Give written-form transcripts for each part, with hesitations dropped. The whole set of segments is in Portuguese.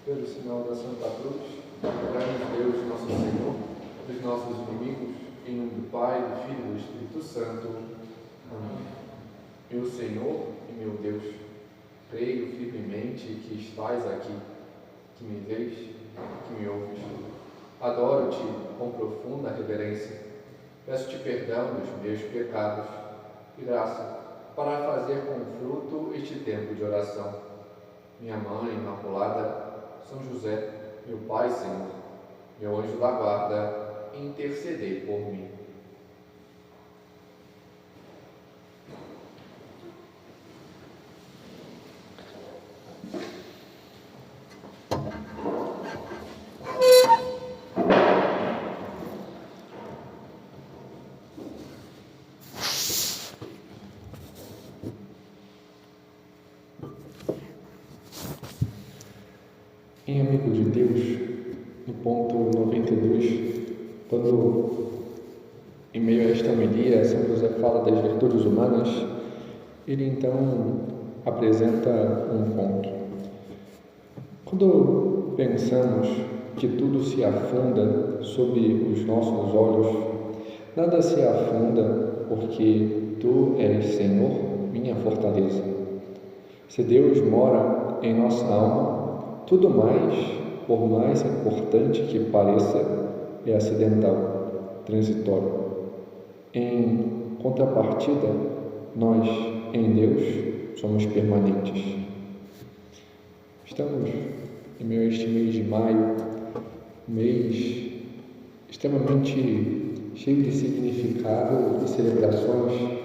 Pelo sinal da Santa Cruz, livrai-nos Deus, nosso Senhor, dos nossos inimigos, em nome do Pai, do Filho e do Espírito Santo. Amém. Meu Senhor e meu Deus, creio firmemente que estás aqui, que me vês, que me ouves. Adoro-te com profunda reverência. Peço-te perdão dos meus pecados e graça para fazer com fruto este tempo de oração. Minha Mãe Imaculada, São José, meu Pai, Senhor, meu anjo da guarda, intercedei por mim. Em Amigo de Deus, no ponto 92, quando, em meio a esta homilia, São José fala das virtudes humanas, ele então apresenta um ponto. Quando pensamos que tudo se afunda sob os nossos olhos, nada se afunda porque Tu és, Senhor, minha fortaleza. Se Deus mora em nossa alma, tudo mais, por mais importante que pareça, é acidental, transitório. Em contrapartida, nós, em Deus, somos permanentes. Estamos em meio a este mês de maio, um mês extremamente cheio de significado e celebrações,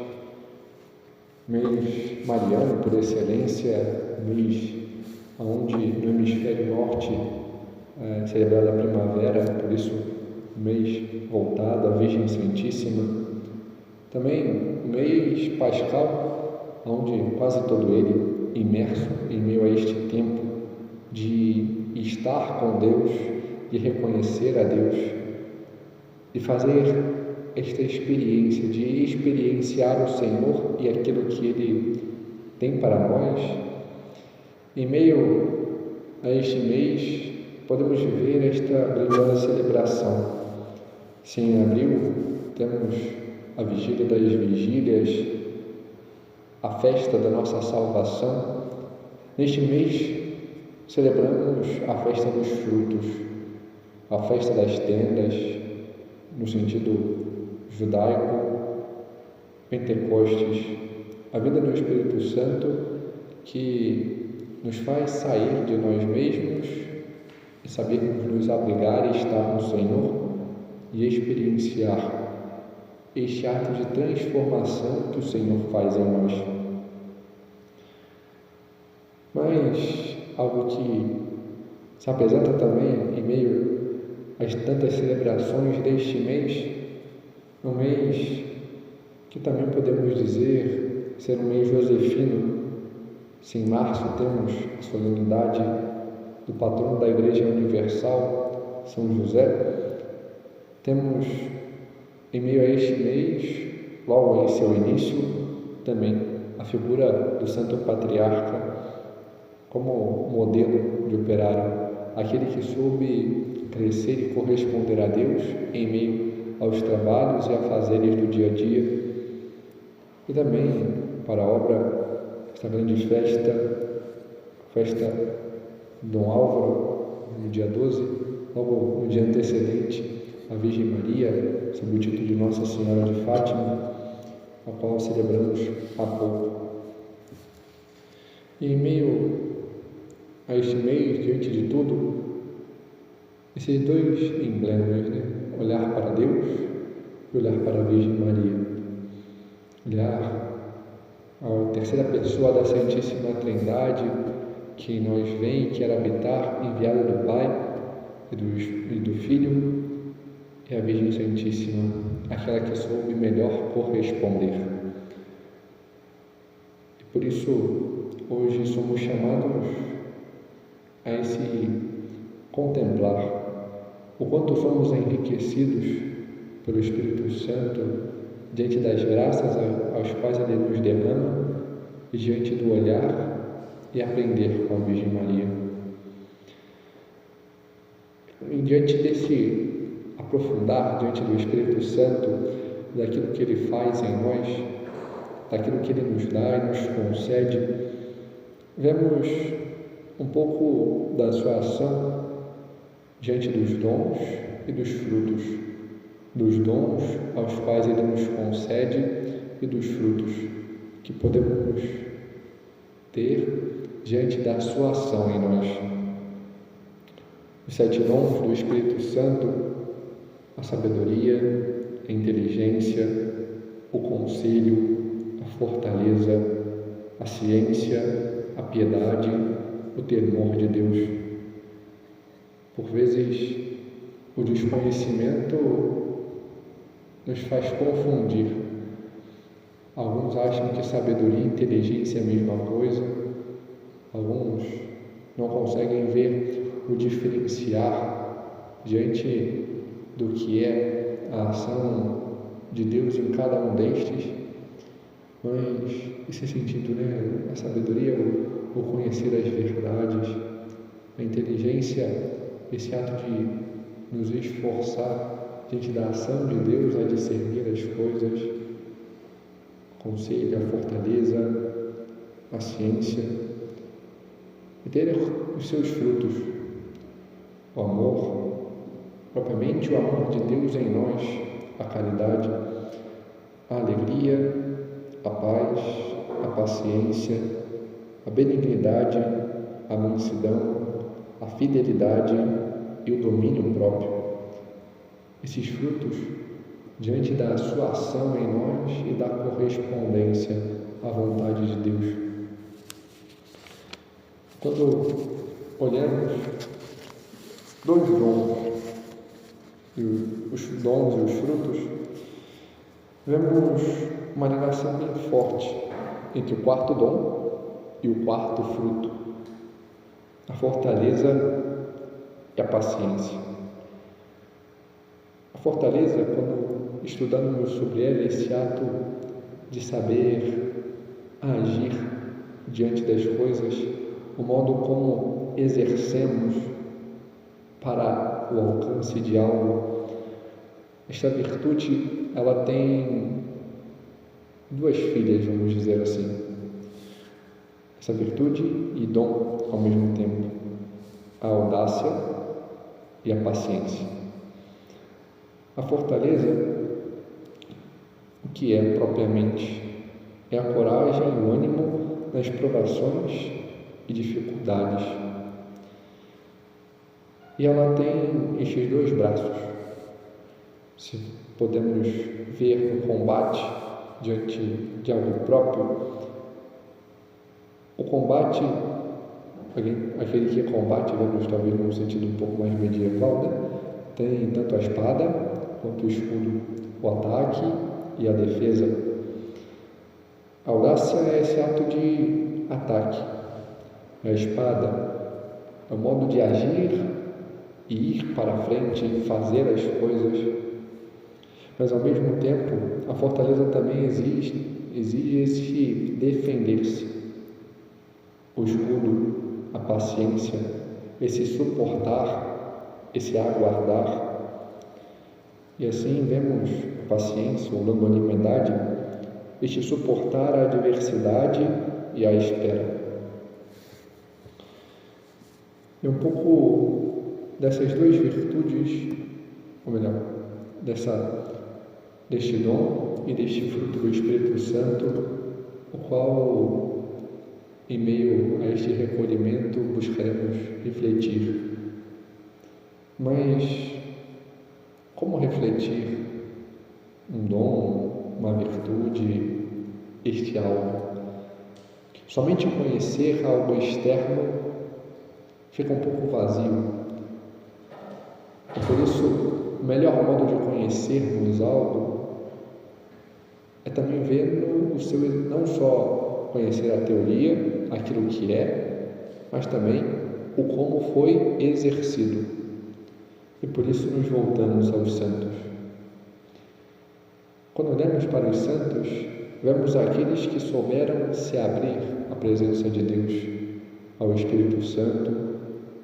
mês mariano por excelência, mês onde no hemisfério norte é celebrada a primavera, por isso mês voltado à Virgem Santíssima. Também mês pascal, onde quase todo ele imerso em meio a este tempo de estar com Deus, de reconhecer a Deus, de fazer esta experiência, de experienciar o Senhor e aquilo que Ele tem para nós. Em meio a este mês, podemos viver esta brilhosa celebração. Se em abril temos a vigília das vigílias, a festa da nossa salvação, neste mês celebramos a festa dos frutos, a festa das tendas, no sentido judaico, Pentecostes, a vida do Espírito Santo que nos faz sair de nós mesmos e sabermos nos abrigar e estar no Senhor e experienciar este ato de transformação que o Senhor faz em nós. Mas algo que se apresenta também em meio às tantas celebrações deste mês, um mês que também podemos dizer ser um mês josefino. Se em março temos a solenidade do patrono da Igreja Universal, São José, temos em meio a este mês, logo em seu início, também a figura do Santo Patriarca como modelo de operário, aquele que soube crescer e corresponder a Deus em meio aos trabalhos e afazeres do dia a dia. E também para a obra, esta grande festa de Dom Álvaro, no dia 12, logo no dia antecedente, a Virgem Maria, sob o título de Nossa Senhora de Fátima, a qual celebramos há pouco. E em meio a este mês, diante de tudo, esses dois emblemas, olhar para Deus e olhar para a Virgem Maria, olhar a terceira pessoa da Santíssima Trindade que em nós vem e quer habitar, enviada do Pai e do Filho, e a Virgem Santíssima, aquela que soube melhor corresponder. E por isso, hoje somos chamados a esse contemplar o quanto somos enriquecidos pelo Espírito Santo diante das graças aos quais Ele nos derrama e diante do olhar e aprender com a Virgem Maria. E diante desse aprofundar, diante do Espírito Santo, daquilo que Ele faz em nós, daquilo que Ele nos dá e nos concede, vemos um pouco da sua ação diante dos dons e dos frutos, dos dons aos quais Ele nos concede e dos frutos que podemos ter diante da sua ação em nós. Os 7 dons do Espírito Santo: a sabedoria, a inteligência, o conselho, a fortaleza, a ciência, a piedade, o temor de Deus. Por vezes, o desconhecimento nos faz confundir. Alguns acham que sabedoria e inteligência é a mesma coisa, alguns não conseguem ver o diferenciar diante do que é a ação de Deus em cada um destes, mas esse sentido, a sabedoria, o conhecer as verdades, a inteligência, esse ato de nos esforçar diante da ação de Deus a discernir as coisas, o conselho, a fortaleza, a ciência, e ter os seus frutos, o amor, propriamente o amor de Deus em nós, a caridade, a alegria, a paz, a paciência, a benignidade, a mansidão, a fidelidade e o domínio próprio. Esses frutos, diante da sua ação em nós e da correspondência à vontade de Deus. Quando olhamos dois dons, os dons e os frutos, vemos uma ligação bem forte entre o quarto dom e o quarto fruto, a fortaleza e a paciência. A fortaleza, quando estudamos sobre ela, é esse ato de saber agir diante das coisas, o modo como exercemos para o alcance de algo. Esta virtude, ela tem duas filhas, vamos dizer assim. Essa virtude e dom ao mesmo tempo, a audácia e a paciência. A fortaleza, o que é propriamente? É a coragem e o ânimo nas provações e dificuldades. E ela tem estes dois braços. Se podemos ver no combate diante de algo próprio, o combate, aquele que combate, vamos talvez num sentido um pouco mais medieval, tem tanto a espada quanto o escudo, o ataque e a defesa. A audácia é esse ato de ataque. A espada é o modo de agir e ir para frente, fazer as coisas. Mas ao mesmo tempo, a fortaleza também exige esse defender-se. O escudo, a paciência, esse suportar, esse aguardar. E assim vemos a paciência ou longanimidade, este suportar a adversidade e a espera. E um pouco dessas duas virtudes, ou melhor, deste dom e deste fruto do Espírito Santo, o qual, em meio a este recolhimento, buscaremos refletir. Mas como refletir um dom, uma virtude, este algo? Somente conhecer algo externo fica um pouco vazio. E por isso, o melhor modo de conhecermos algo é também ver o seu, não só conhecer a teoria, aquilo que é, mas também o como foi exercido. E por isso nos voltamos aos santos. Quando olhamos para os santos, vemos aqueles que souberam se abrir à presença de Deus, ao Espírito Santo,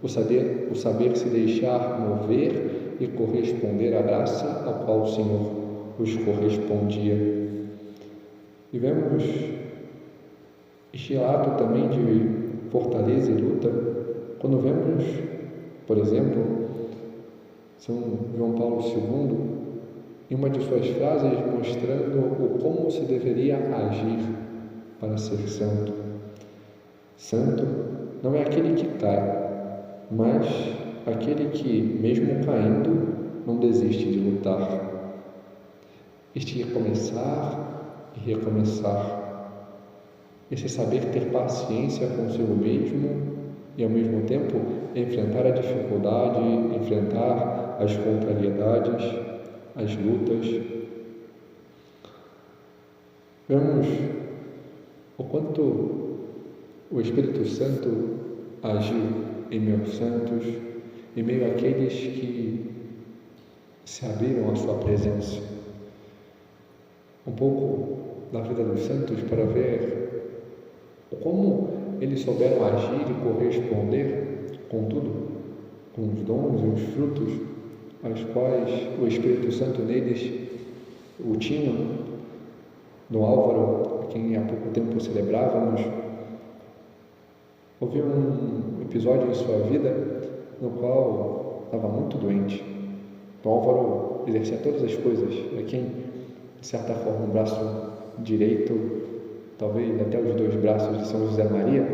o saber se deixar mover e corresponder à graça a qual o Senhor os correspondia. E vemos este lado também de fortaleza e luta quando vemos, por exemplo, São João Paulo II, em uma de suas frases mostrando o como se deveria agir para ser santo. Santo não é aquele que cai, mas aquele que, mesmo caindo, não desiste de lutar. Este recomeçar e recomeçar. Esse saber ter paciência consigo mesmo e, ao mesmo tempo, enfrentar a dificuldade, enfrentar as contrariedades, as lutas. Vemos o quanto o Espírito Santo agiu em meio aos santos, em meio àqueles que se abriram à sua presença. Um pouco da vida dos santos para ver como eles souberam agir e corresponder com tudo, com os dons e os frutos aos quais o Espírito Santo neles o tinha. No Álvaro, a quem há pouco tempo celebrávamos, houve um episódio em sua vida no qual estava muito doente. O Álvaro exercia todas as coisas, a quem, de certa forma, o braço direito, talvez até os 2 braços de São José Maria,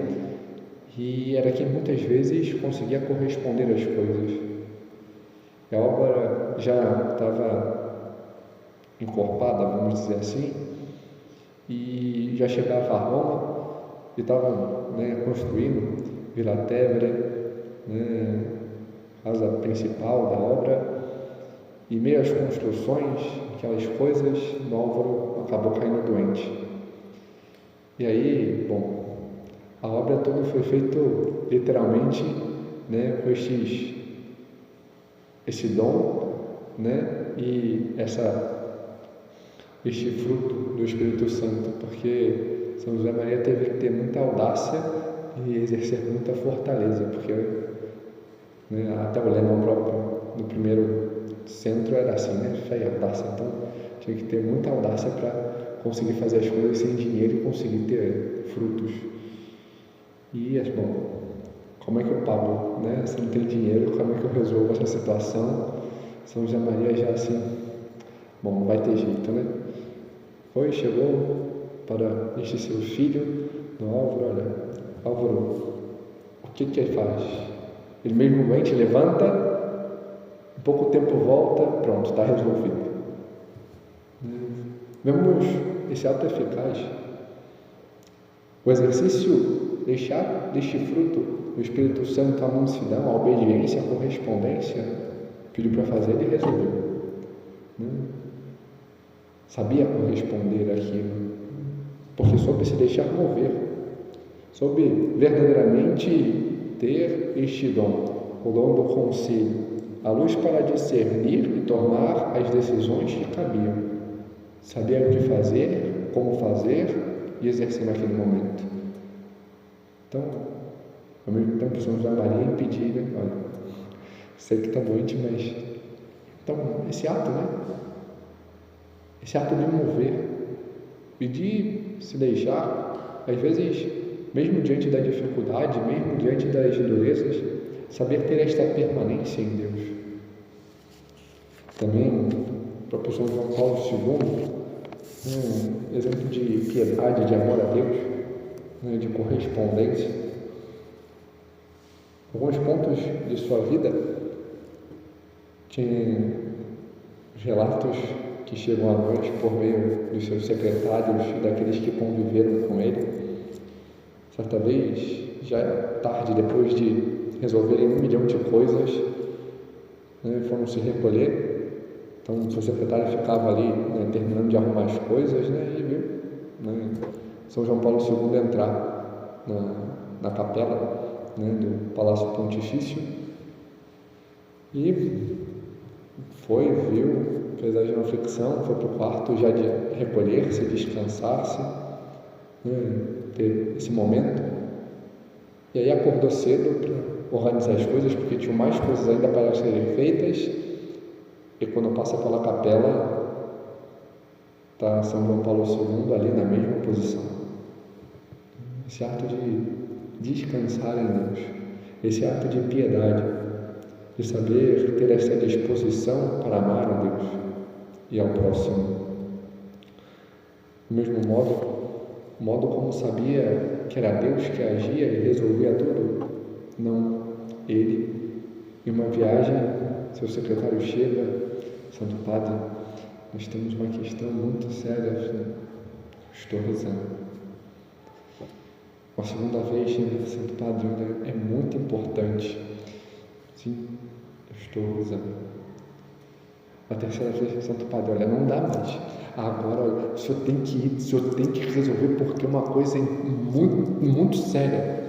e era quem muitas vezes conseguia corresponder às coisas. E a Álvaro já estava encorpada, vamos dizer assim, e já chegava a Roma e estava construindo Vila Tevere, casa principal da obra, e meio às construções, aquelas coisas, o Álvaro acabou caindo doente. E aí, a obra toda foi feita literalmente com esse dom, e este fruto do Espírito Santo, porque São José Maria teve que ter muita audácia e exercer muita fortaleza, porque até o lema próprio do primeiro centro era assim, fé e audácia. Então tinha que ter muita audácia para conseguir fazer as coisas sem dinheiro e conseguir ter frutos. E como é que eu pago, se não tem dinheiro, como é que eu resolvo essa situação? São José Maria já assim, não vai ter jeito, chegou para este seu filho, no Álvaro, olha, Álvaro, o que ele faz? Ele mesmo doente levanta, em pouco tempo volta, pronto, está resolvido. Vemos esse ato eficaz. O exercício deste fruto do Espírito Santo, a mansidão, a obediência, a correspondência, pediu para fazer, ele resolveu. Sabia corresponder àquilo, porque soube se deixar mover, soube verdadeiramente ter este dom, o dom do conselho, a luz para discernir e tomar as decisões que cabiam. Sabia o que fazer, como fazer e exercer naquele momento. Então, ao mesmo tempo, São José Maria impedir, olha, sei que está doente, mas... Então, esse ato, esse ato de mover e de se deixar, às vezes, mesmo diante da dificuldade, mesmo diante das durezas, saber ter esta permanência em Deus. Também, o próprio São João Paulo II, exemplo de piedade, de amor a Deus, de correspondência. Alguns pontos de sua vida tinham relatos que chegam a nós por meio dos seus secretários e daqueles que conviveram com ele. Certa vez, já tarde, depois de resolverem 1 milhão de coisas, foram se recolher. Então, seu secretário ficava ali, terminando de arrumar as coisas, e viu São João Paulo II entrar na capela do Palácio Pontifício e viu, fez a genuflexão, foi para o quarto já de recolher-se, descansar-se, ter esse momento, e aí acordou cedo organizar as coisas, porque tinham mais coisas ainda para serem feitas, e quando passa pela capela, está São João Paulo II ali na mesma posição. Esse ato de descansar em Deus, esse ato de piedade, de saber ter essa disposição para amar a Deus e ao próximo. Do mesmo modo como sabia que era Deus que agia e resolvia tudo, não ele. Em uma viagem, seu secretário chega, Santo Padre, nós temos uma questão muito séria, estou rezando. Uma segunda vez, Santo Padre, é muito importante. Sim, eu estou rezando. A terceira vez, Santo Padre, olha, não dá mais. Agora o senhor tem que ir, o senhor tem que resolver, porque é uma coisa muito séria.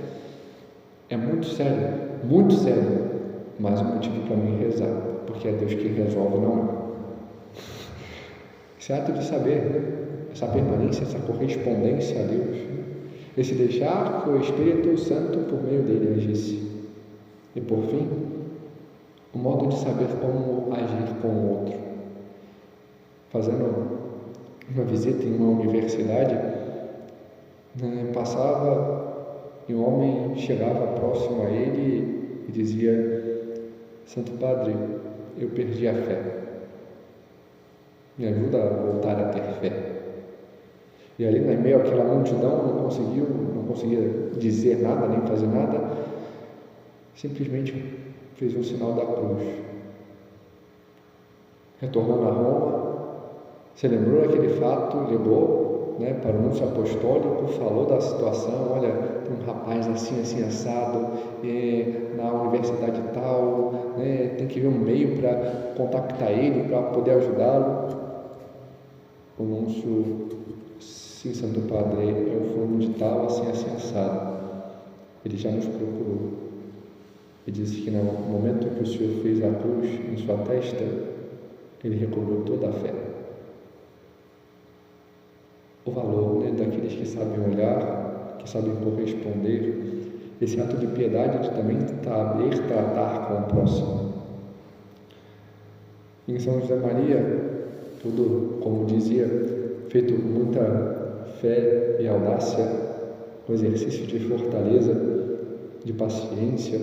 É muito sério. Mas o motivo para mim rezar, porque é Deus que resolve, não é? Esse ato de saber, essa permanência, essa correspondência a Deus, esse deixar que o Espírito Santo por meio dele agisse. E por fim, o modo de saber como agir com o outro. Fazendo uma visita em uma universidade, passava e um homem chegava próximo a ele e dizia: Santo Padre, eu perdi a fé. Me ajuda a voltar a ter fé. E ali no meio àquela multidão não conseguia dizer nada, nem fazer nada, simplesmente fez um sinal da cruz. Retornando a Roma, se lembrou daquele fato, ligou para o núncio apostólico, falou da situação: olha, tem um rapaz assim assado, na universidade tal, tem que ver um meio para contactar ele, para poder ajudá-lo. O núncio: sim, Santo Padre, eu fulano de tal, assim assado. Ele já nos procurou. Ele disse que no momento que o Senhor fez a cruz em sua testa, ele recobrou toda a fé. O valor daqueles que sabem olhar, que sabem corresponder, esse ato de piedade de também saber tratar com o próximo. Em São José Maria, tudo, como dizia, feito com muita fé e audácia, um exercício de fortaleza, de paciência,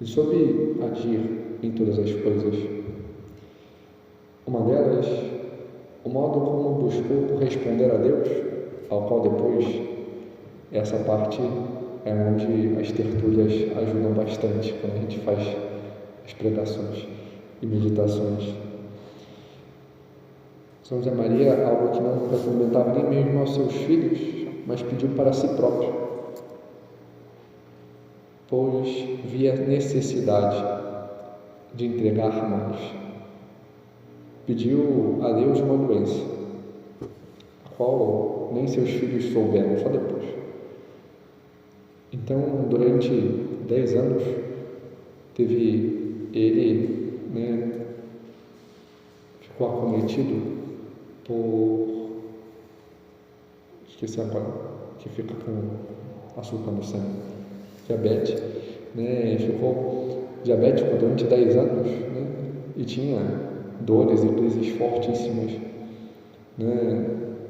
e soube agir em todas as coisas. Uma delas, o modo como buscou corresponder a Deus, ao qual depois, essa parte é onde as tertúlias ajudam bastante, quando a gente faz as pregações e meditações. São José Maria, algo que não recomendava nem mesmo aos seus filhos, mas pediu para si próprio, pois via necessidade de entregar mais. Pediu a Deus uma doença, a qual nem seus filhos souberam, só depois. Então, durante 10 anos, teve ele, ficou acometido por, esqueci agora, que fica com açúcar no sangue, diabetes, ficou diabético durante 10 anos, e tinha dores e crises fortíssimas,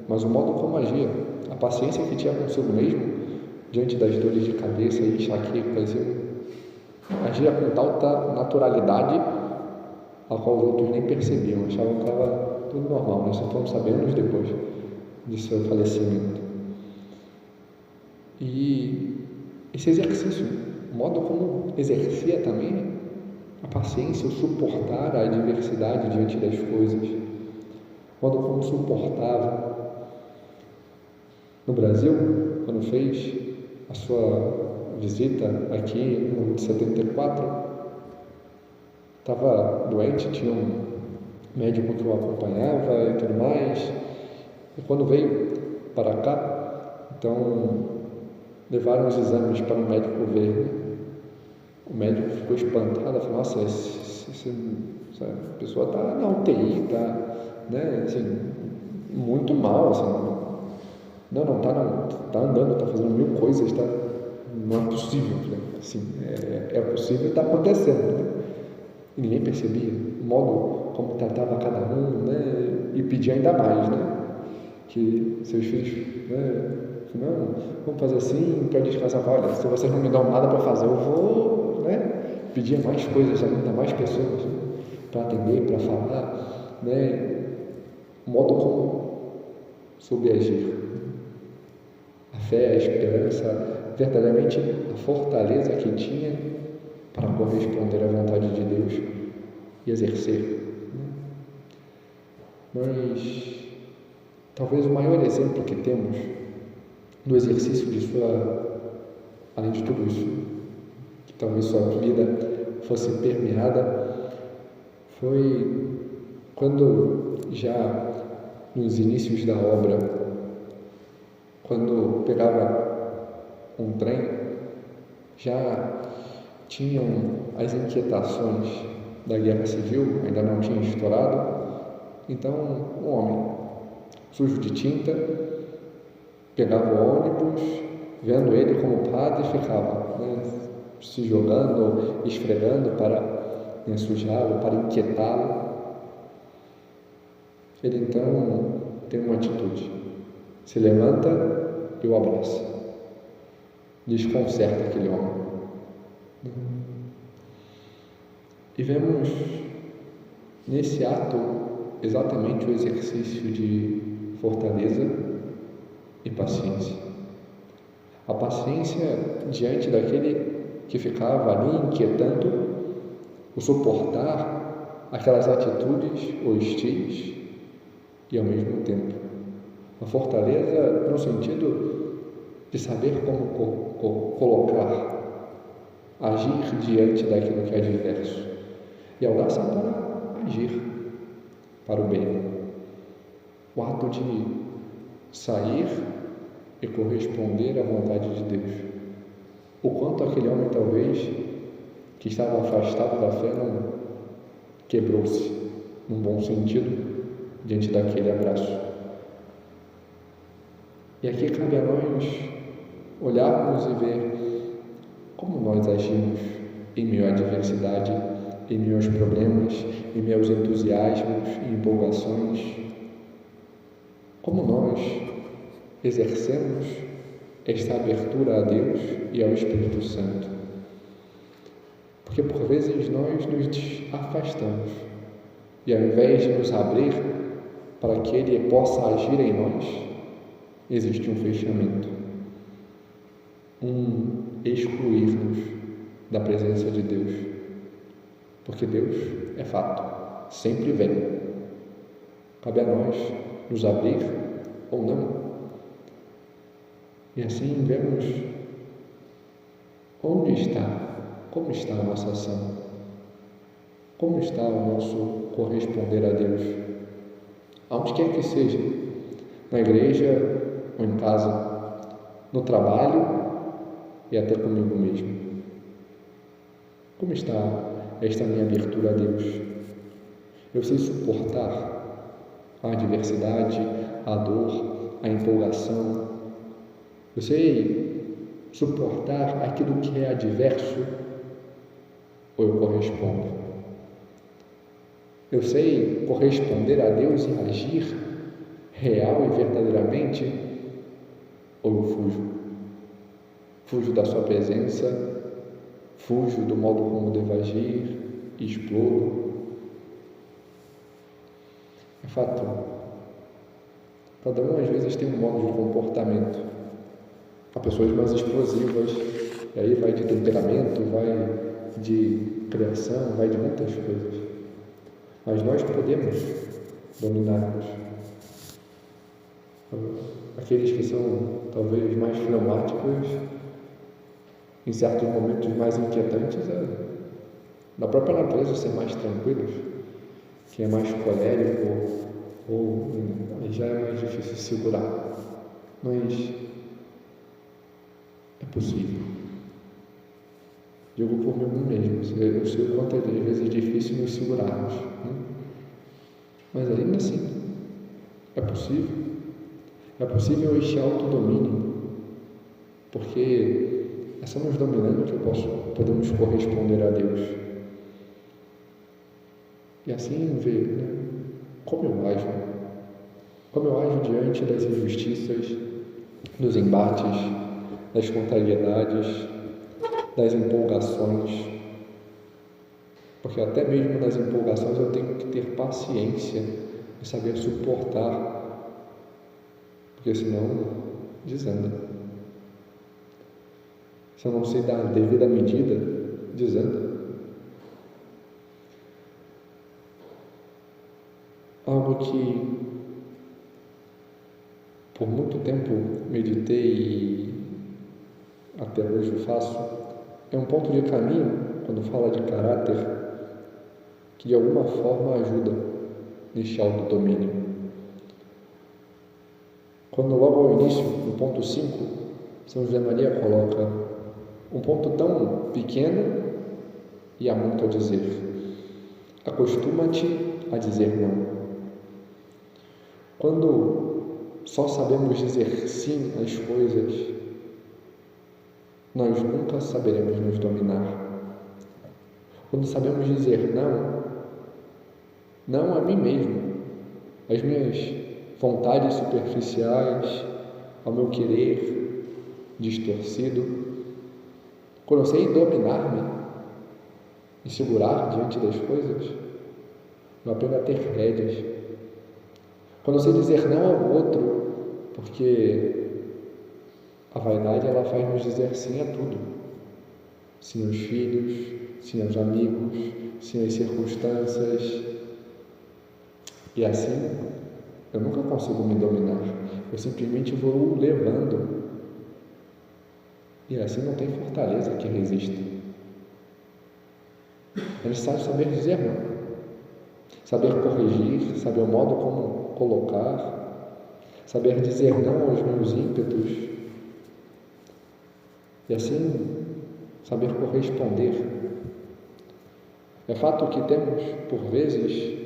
mas o modo como agia, a paciência que tinha consigo mesmo, diante das dores de cabeça e enxaquecas, agia com tal naturalidade, a qual os outros nem percebiam, achavam que estava tudo normal, nós só fomos saber anos depois de seu falecimento. E esse exercício, o modo como exercia também a paciência, o suportar a adversidade diante das coisas, o modo como suportava. No Brasil, quando fez a sua visita aqui no ano de 74, estava doente, tinha um médico que o acompanhava e tudo mais, e quando veio para cá, então levaram os exames para o médico ver. O médico ficou espantado, falou: nossa, essa pessoa está na UTI, está assim, muito mal, assim, não está andando, está fazendo 1000 coisas, está Não é possível, né? Assim, é possível e está acontecendo, né? E ninguém percebia o modo como tratava cada um, né? E pedia ainda mais, né? Que seus filhos, né? Não, vamos fazer assim para descansar. Olha, se vocês não me dão nada para fazer, eu vou, né? Pedir mais coisas ainda, mais pessoas, né? Para atender, para falar, né? O modo como soube agir. A fé, a esperança, verdadeiramente a fortaleza que tinha para corresponder à vontade de Deus e exercer. Mas talvez o maior exemplo que temos no exercício de além de tudo isso, que talvez sua vida fosse permeada, foi quando já nos inícios da obra, quando pegava um trem, já tinham as inquietações da guerra civil, ainda não tinha estourado. Então, um homem sujo de tinta pegava o ônibus, vendo ele como padre, ficava, né, se jogando, esfregando para ensujá-lo, para inquietá-lo. Ele então tem uma atitude, se levanta e o abraça, desconcerta aquele homem. E vemos nesse ato exatamente o exercício de fortaleza e paciência. A paciência diante daquele que ficava ali inquietando, o suportar aquelas atitudes hostis e ao mesmo tempo a fortaleza no sentido de saber como colocar, agir diante daquilo que é adverso, e audácia para agir para o bem. O ato de sair e corresponder à vontade de Deus. O quanto aquele homem, talvez, que estava afastado da fé, não quebrou-se, num bom sentido, diante daquele abraço. E aqui cabe a nós olharmos e ver como nós agimos em meio à adversidade, em meio aos problemas, em meio aos entusiasmos e empolgações. Como nós exercemos esta abertura a Deus e ao Espírito Santo. Porque por vezes nós nos afastamos e ao invés de nos abrir para que Ele possa agir em nós, existe um fechamento, um excluir-nos da presença de Deus. Porque Deus é fato, sempre vem. Cabe a nós nos abrir ou não. E assim vemos onde está, como está a nossa ação, como está o nosso corresponder a Deus, aonde quer que seja, na igreja ou em casa, no trabalho e até comigo mesmo. Como está esta minha abertura a Deus? Eu sei suportar a adversidade, a dor, a empolgação. Eu sei suportar aquilo que é adverso ou eu correspondo? Eu sei corresponder a Deus e agir real e verdadeiramente ou eu fujo? Fujo da sua presença, fujo do modo como devo agir, explodo. É fato, cada um às vezes tem um modo de comportamento. Há pessoas mais explosivas, e aí vai de temperamento, vai de criação, vai de muitas coisas. Mas nós podemos dominar-nos. Aqueles que são talvez mais fleumáticos, em certos momentos mais inquietantes, da própria natureza ser mais tranquilos. Quem é mais colérico ou já é mais difícil segurar. Mas é possível. Digo por mim mesmo, eu sei o quanto às vezes é difícil nos segurarmos, né? Mas ainda assim, é possível. É possível este autodomínio, porque é só nos dominando que podemos corresponder a Deus. E assim ver, né, como eu ajo diante das injustiças, dos embates, das contrariedades, das empolgações. Porque até mesmo nas empolgações eu tenho que ter paciência e saber suportar, porque senão desanda. Se eu não sei dar a devida medida, desanda. Algo que por muito tempo meditei e até hoje faço, é um ponto de caminho, quando fala de caráter, que de alguma forma ajuda neste autodomínio. Quando logo ao início, no ponto 5, São José Maria coloca um ponto tão pequeno e há muito a dizer. Acostuma-te a dizer não. Quando só sabemos dizer sim às coisas, nós nunca saberemos nos dominar. Quando sabemos dizer não a mim mesmo, às minhas vontades superficiais, ao meu querer distorcido, quando eu sei dominar-me e segurar diante das coisas, eu aprendo a ter rédeas. Quando eu sei dizer não ao outro, porque a vaidade ela faz nos dizer sim a tudo. Sim aos filhos, sim aos amigos, sim às circunstâncias. E assim, eu nunca consigo me dominar. Eu simplesmente vou levando. E assim não tem fortaleza que resista. É necessário saber dizer não. Saber corrigir, saber o modo como colocar, saber dizer não aos meus ímpetos. E assim, saber corresponder. É fato que temos, por vezes,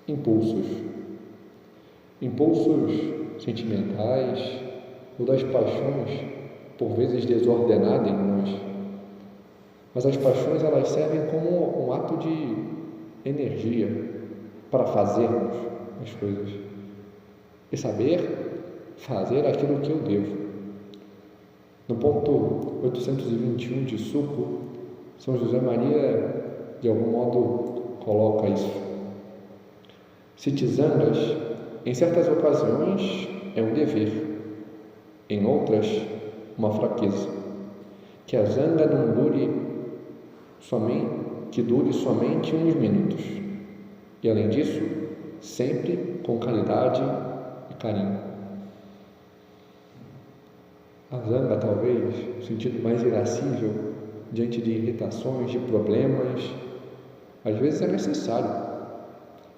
impulsos sentimentais ou das paixões, por vezes desordenadas em nós. Mas as paixões elas servem como um ato de energia para fazermos as coisas e saber fazer aquilo que eu devo. No ponto 821 de Suco, São José Maria, de algum modo, coloca isso. Se te zangas, em certas ocasiões é um dever, em outras, uma fraqueza. Que a zanga não dure somente uns minutos. E além disso, sempre com caridade e carinho. A zanga, talvez, no sentido mais irascível, diante de irritações, de problemas, às vezes é necessário.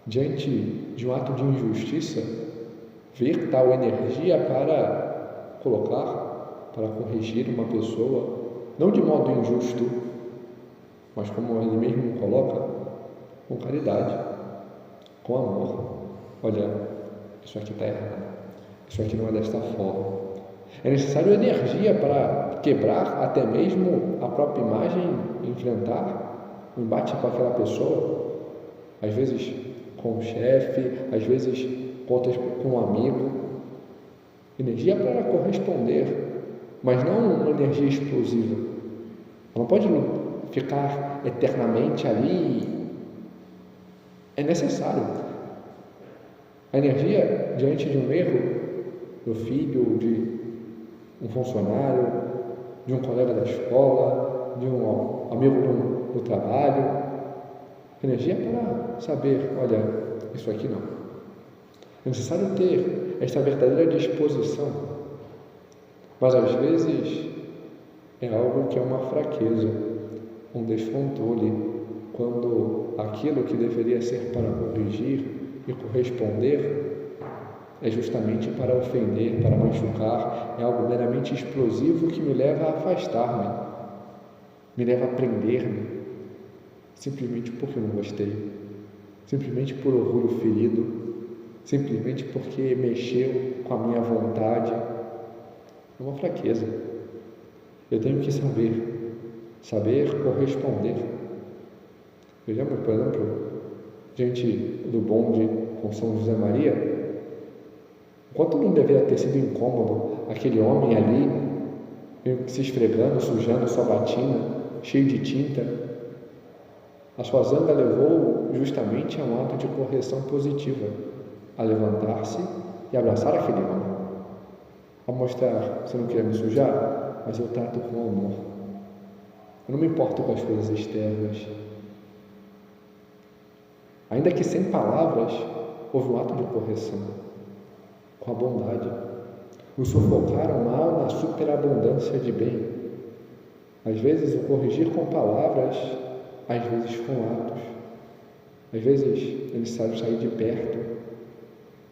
Diante de um ato de injustiça, ver tal energia para colocar, para corrigir uma pessoa, não de modo injusto, mas como ele mesmo coloca, com caridade, com amor. Olha, isso aqui está errado, isso aqui não é desta forma. É necessário energia para quebrar até mesmo a própria imagem, enfrentar o embate com aquela pessoa, às vezes com o chefe, às vezes com um amigo. Energia para corresponder, mas não uma energia explosiva. Ela não pode ficar eternamente ali. É necessário. A energia diante de um erro do filho, de um funcionário, de um colega da escola, de um amigo do trabalho. Energia para saber, olha, isso aqui não. É necessário ter esta verdadeira disposição, mas às vezes é algo que é uma fraqueza, um descontrole, quando aquilo que deveria ser para corrigir e corresponder é justamente para ofender, para machucar, é algo meramente explosivo que me leva a afastar-me, me leva a prender-me, simplesmente porque eu não gostei, simplesmente por orgulho ferido, simplesmente porque mexeu com a minha vontade. É uma fraqueza. Eu tenho que saber corresponder. Vejamos, por exemplo, diante do bonde com São José Maria, quanto não deveria ter sido incômodo aquele homem ali, se esfregando, sujando sua batina, cheio de tinta. A sua zanga levou justamente a um ato de correção positiva, a levantar-se e abraçar aquele homem, a mostrar: você não quer me sujar, mas eu trato com amor. Eu não me importo com as coisas externas. Ainda que sem palavras, houve um ato de correção, com a bondade. O sufocaram mal na superabundância de bem. Às vezes o corrigir com palavras, às vezes com atos. Às vezes ele sabe sair de perto,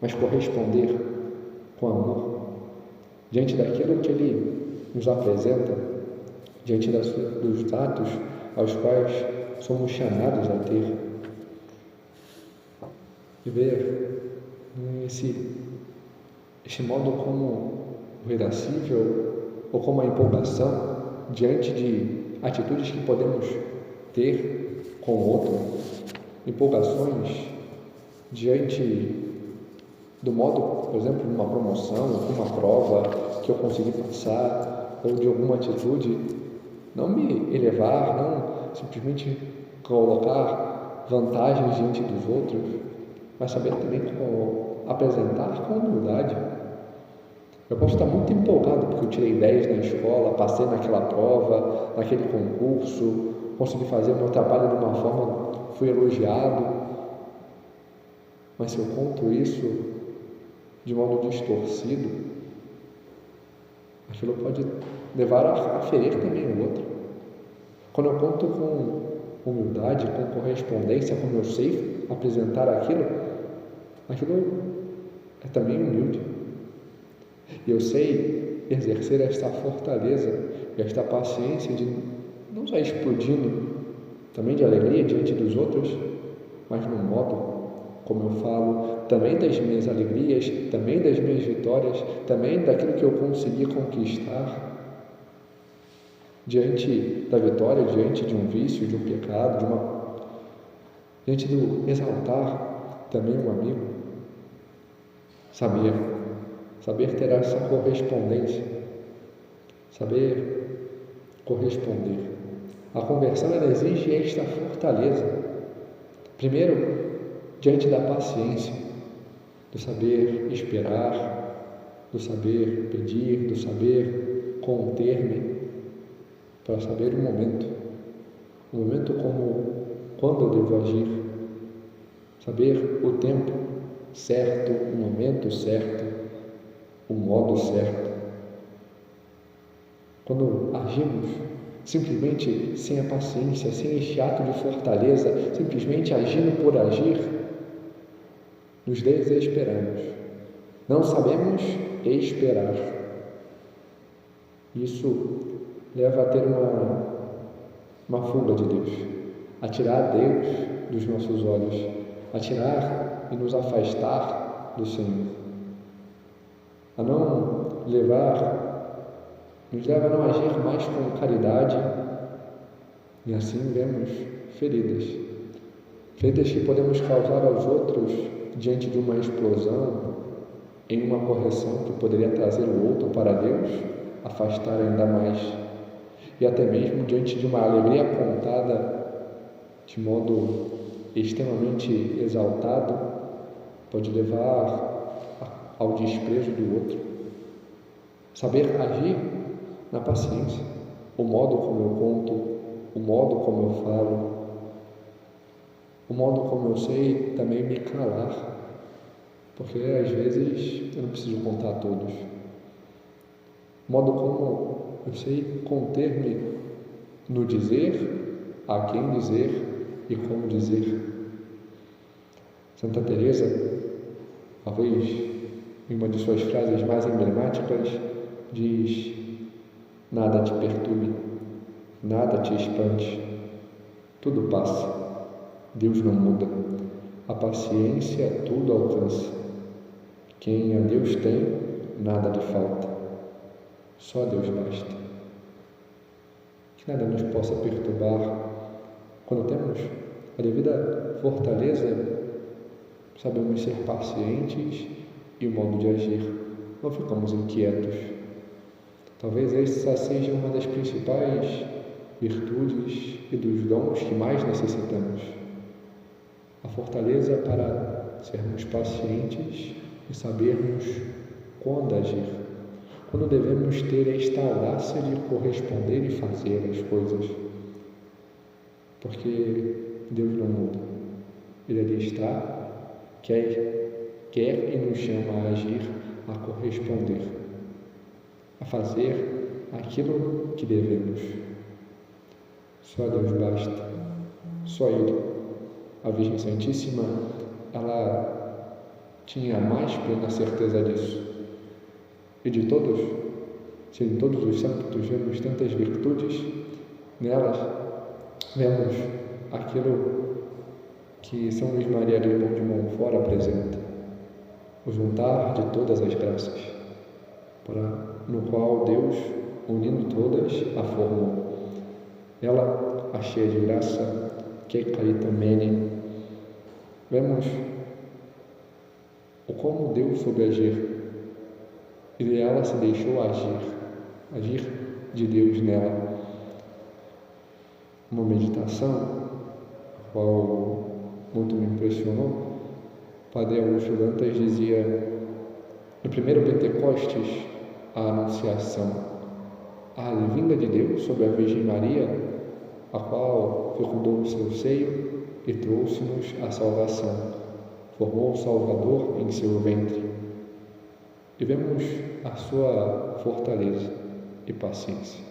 mas corresponder com amor. Diante daquilo que ele nos apresenta, diante dos atos aos quais somos chamados a ter. E ver este modo como o irascível ou como a empolgação diante de atitudes que podemos ter com o outro, empolgações diante do modo, por exemplo, de uma promoção, de uma prova que eu consegui passar, ou de alguma atitude, não me elevar, não simplesmente colocar vantagens diante dos outros, mas saber também como apresentar com humildade. Eu posso estar muito empolgado porque eu tirei 10 na escola, passei naquela prova, naquele concurso, consegui fazer o meu trabalho de uma forma, fui elogiado, mas se eu conto isso de modo distorcido, aquilo pode levar a ferir também o outro. Quando eu conto com humildade, com correspondência, como eu sei apresentar aquilo é também humilde. E eu sei exercer esta fortaleza e esta paciência de não só explodindo também de alegria diante dos outros, mas no modo como eu falo também das minhas alegrias, também das minhas vitórias, também daquilo que eu consegui conquistar diante da vitória, diante de um vício, de um pecado, diante do exaltar também um amigo. Saber ter essa correspondência, saber corresponder. A conversão ela exige esta fortaleza. Primeiro, diante da paciência, do saber esperar, do saber pedir, do saber conter-me, para saber o momento como quando eu devo agir, saber o tempo certo, o momento certo, o modo certo. Quando agimos simplesmente sem a paciência, sem este ato de fortaleza, simplesmente agindo por agir, nos desesperamos. Não sabemos esperar. Isso leva a ter uma fuga de Deus, a tirar Deus dos nossos olhos, a tirar e nos afastar do Senhor, a não nos leva a não agir mais com caridade, e assim vemos feridas que podemos causar aos outros diante de uma explosão, em uma correção que poderia trazer o outro para Deus, afastar ainda mais, e até mesmo diante de uma alegria contada de modo extremamente exaltado, pode levar ao desprezo do outro. Saber agir na paciência, o modo como eu conto, o modo como eu falo, o modo como eu sei também me calar, porque às vezes eu não preciso contar a todos. O modo como eu sei conter-me no dizer, a quem dizer e como dizer. Santa Teresa, talvez em uma de suas frases mais emblemáticas, diz: nada te perturbe, nada te espante, tudo passa, Deus não muda, a paciência tudo alcança, quem a Deus tem, nada lhe falta, só Deus basta. nada nos possa perturbar. Quando temos a devida fortaleza, sabemos ser pacientes e o modo de agir, não ficamos inquietos. Talvez essa seja uma das principais virtudes e dos dons que mais necessitamos. A fortaleza para sermos pacientes e sabermos quando agir. Quando devemos ter esta audácia de corresponder e fazer as coisas. Porque Deus não muda. Ele ali está, quer e nos chama a agir, a corresponder, a fazer aquilo que devemos. Só a Deus basta, só Ele. A Virgem Santíssima, ela tinha a mais plena certeza disso. E de todos, se em todos os santos vemos tantas virtudes, nelas vemos aquilo que São Luís Maria Grignon de Montfort apresenta, o juntar de todas as graças, no qual Deus, unindo todas, a formou. Ela, a cheia de graça, que carita mene. Vemos o como Deus soube agir, e ela se deixou agir de Deus nela. Uma meditação, a qual muito me impressionou, Padre Augusto Dantas dizia, no primeiro Pentecostes, a Anunciação, a vinda de Deus sobre a Virgem Maria, a qual fecundou o seu seio e trouxe-nos a salvação, formou o Salvador em seu ventre. E vemos a sua fortaleza e paciência.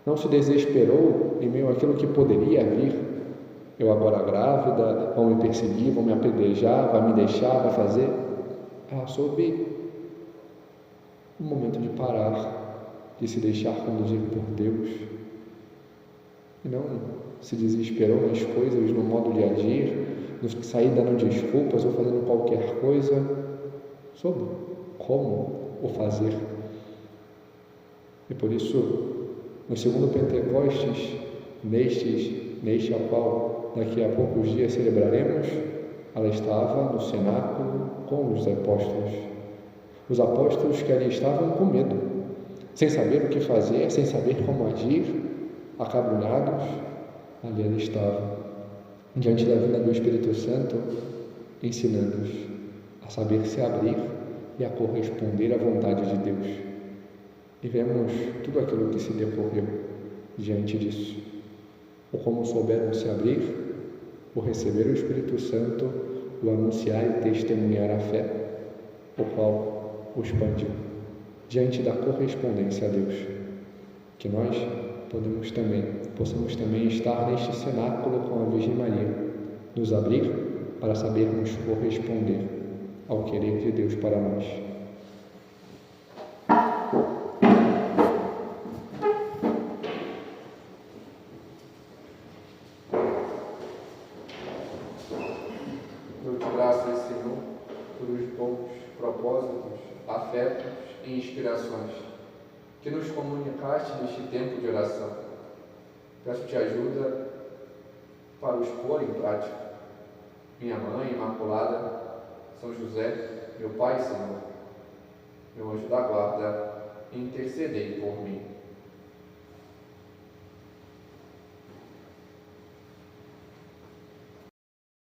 Não se desesperou em meio àquilo que poderia vir. Eu agora grávida, vão me perseguir, vão me apedrejar, vai me deixar, vai fazer. Ela soube um momento de parar, de se deixar conduzir por Deus. E não se desesperou nas coisas, no modo de agir, no sair dando desculpas ou fazendo qualquer coisa. Soube como o fazer. E por isso, no segundo Pentecostes, neste ao qual daqui a poucos dias celebraremos, ela estava no cenáculo com os apóstolos. Os apóstolos que ali estavam com medo, sem saber o que fazer, sem saber como agir, acabrunhados, ali ela estava, diante da vinda do Espírito Santo, ensinando-os a saber se abrir e a corresponder à vontade de Deus. E vemos tudo aquilo que se decorreu diante disso. Ou como souberam se abrir, o receber o Espírito Santo, o anunciar e testemunhar a fé, o qual o expandiu diante da correspondência a Deus. Que nós possamos também estar neste cenáculo com a Virgem Maria, nos abrir para sabermos corresponder ao querer de Deus para nós. Dou-te graças, Senhor, por os bons propósitos, afetos e inspirações que nos comunicaste neste tempo de oração. Peço-te ajuda para os pôr em prática. Minha Mãe Imaculada, São José, meu Pai, Senhor, meu anjo da guarda, intercedei por mim.